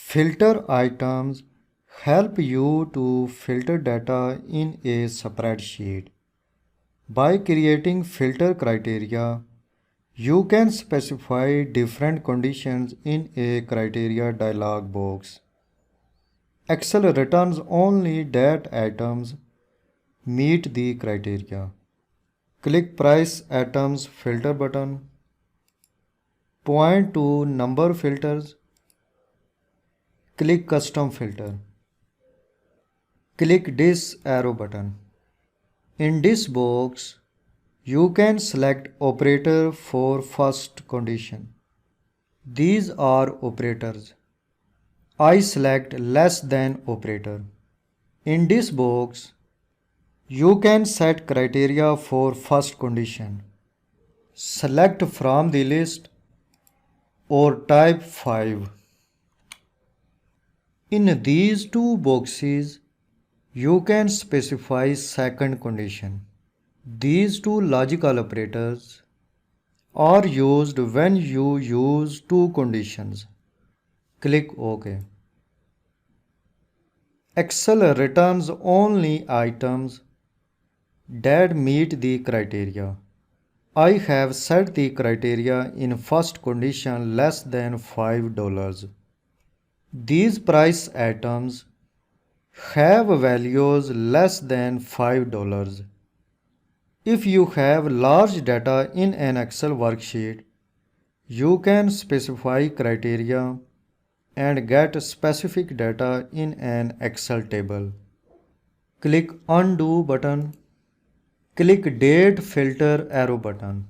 Filter items help you to filter data in a spreadsheet. By creating filter criteria, you can specify different conditions in a criteria dialog box. Excel returns only that items meet the criteria. Click Price Items Filter button. Point to Number Filters. Click Custom Filter. Click this arrow button. In this box, you can select operator for first condition. These are operators. I select less than operator. In this box, you can set criteria for first condition. Select from the list or type 5. In these two boxes, you can specify second condition. These two logical operators are used when you use two conditions. Click OK. Excel returns only items that meet the criteria. I have set the criteria in first condition less than $5. These price items have values less than $5. If you have large data in an Excel worksheet, you can specify criteria and get specific data in an Excel table. Click Undo button. Click Date Filter arrow button.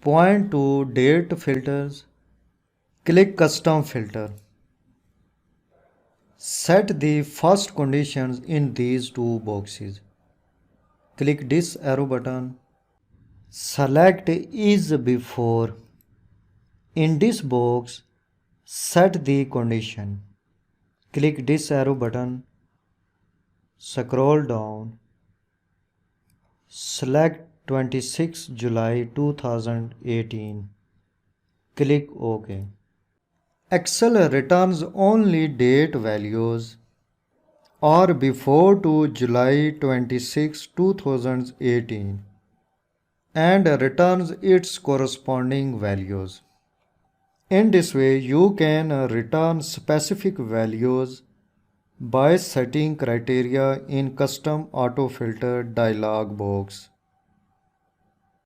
Point to Date Filters. Click Custom Filter. Set the first conditions in these two boxes. Click this arrow button. Select Is Before. In this box, set the condition. Click this arrow button. Scroll down. Select 26 July 2018. Click OK. Excel returns only date values or before to July 26, 2018 and returns its corresponding values. In this way, you can return specific values by setting criteria in custom autofilter dialog box.